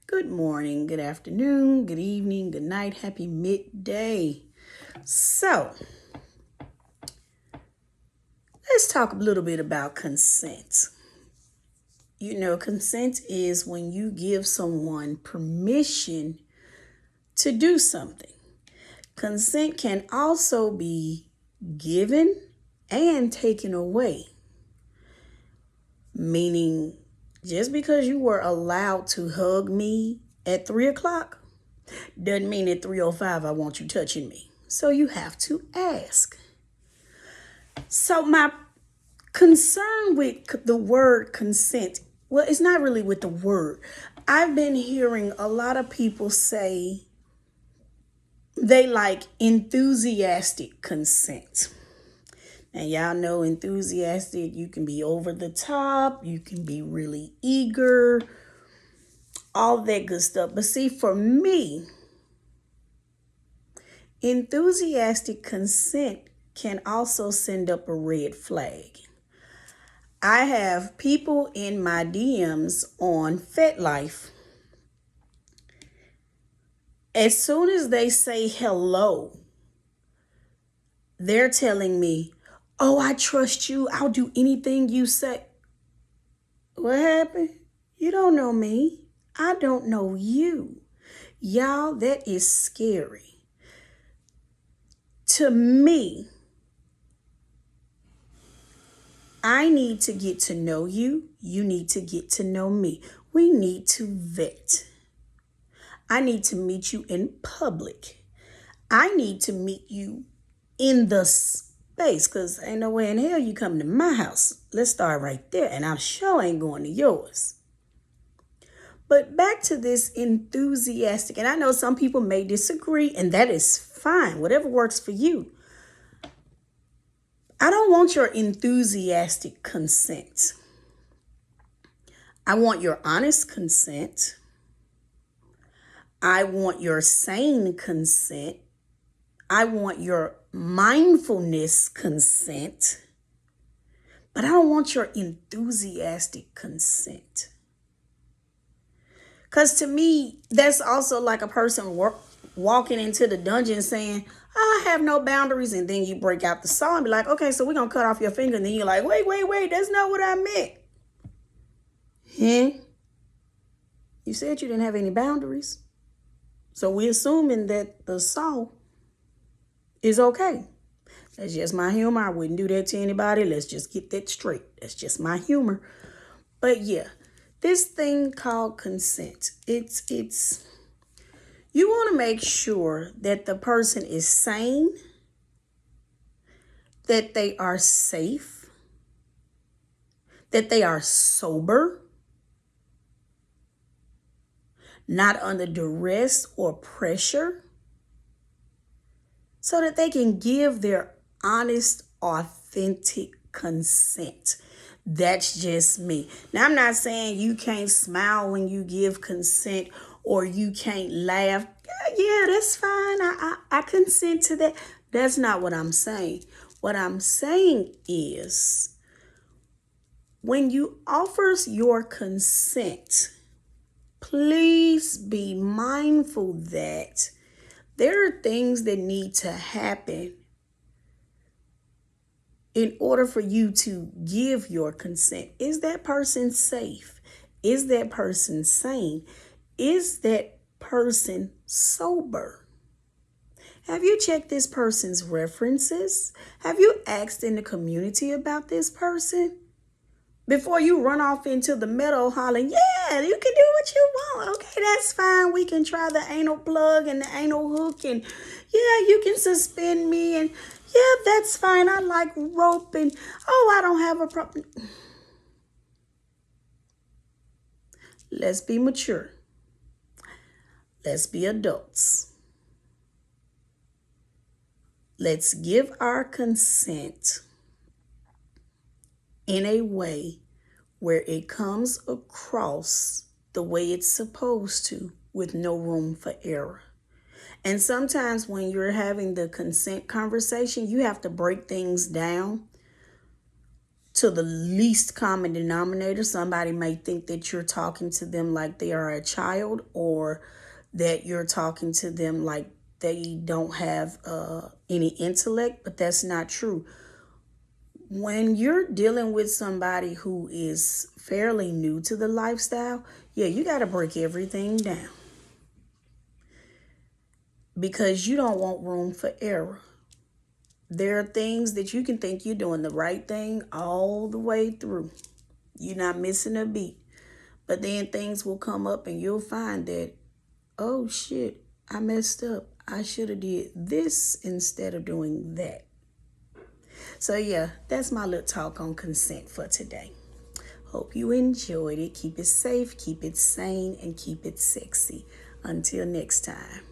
Good morning, good afternoon, good evening, good night, happy midday. So, let's talk a little bit about consent. Consent is when you give someone permission to do something. Consent can also be given and taken away, meaning just because you were allowed to hug me at 3 o'clock doesn't mean at 3:05 I want you touching me. So you have to ask. So my concern with the word consent, well, it's not really with the word. I've been hearing a lot of people say they like enthusiastic consent. And y'all know enthusiastic, you can be over the top, you can be really eager, all that good stuff. But see, for me, enthusiastic consent can also send up a red flag. I have people in my DMs on FetLife. As soon as they say hello, they're telling me, "Oh, I trust you. I'll do anything you say." What happened? You don't know me. I don't know you. Y'all, that is scary. To me, I need to get to know you. You need to get to know me. We need to vet. I need to meet you in public. I need to meet you in the space, because ain't no way in hell you come to my house. Let's start right there. And I'm sure ain't going to yours. But back to this enthusiastic, and I know some people may disagree, and that is fine. Whatever works for you. I don't want your enthusiastic consent. I want your honest consent. I want your sane consent. I want your mindfulness consent. But I don't want your enthusiastic consent. Because to me, that's also like a person walking into the dungeon saying, "I have no boundaries." And then you break out the saw and be like, "Okay, so we're going to cut off your finger." And then you're like, wait, that's not what I meant. You said you didn't have any boundaries. So we're assuming that the saw is okay. That's just my humor. I wouldn't do that to anybody. Let's just get that straight. That's just my humor. But yeah, this thing called consent, it's you want to make sure that the person is sane, that they are safe, that they are sober, not under duress or pressure, so that they can give their honest, authentic consent. That's just me. Now, I'm not saying you can't smile when you give consent or you can't laugh. Yeah, that's fine. I consent to that. That's not what I'm saying. What I'm saying is when you offer your consent, please be mindful that there are things that need to happen in order for you to give your consent. Is that person safe? Is that person sane? Is that person sober? Have you checked this person's references? Have you asked in the community about this person? Before you run off into the meadow hollering, "Yeah, you can do what you want. Okay, that's fine. We can try the anal plug and the anal hook, and yeah, you can suspend me, and yeah, that's fine. I like rope, and oh, I don't have a problem." Let's be mature. Let's be adults. Let's give our consent in a way where it comes across the way it's supposed to, with no room for error. And sometimes when you're having the consent conversation, you have to break things down to the least common denominator. Somebody may think that you're talking to them like they are a child, or that you're talking to them like they don't have any intellect, but that's not true. When you're dealing with somebody who is fairly new to the lifestyle, yeah, you got to break everything down, because you don't want room for error. There are things that you can think you're doing the right thing all the way through. You're not missing a beat. But then things will come up and you'll find that, oh shit, I messed up. I should have did this instead of doing that. So yeah, that's my little talk on consent for today. Hope you enjoyed it. Keep it safe, keep it sane, and keep it sexy. Until next time.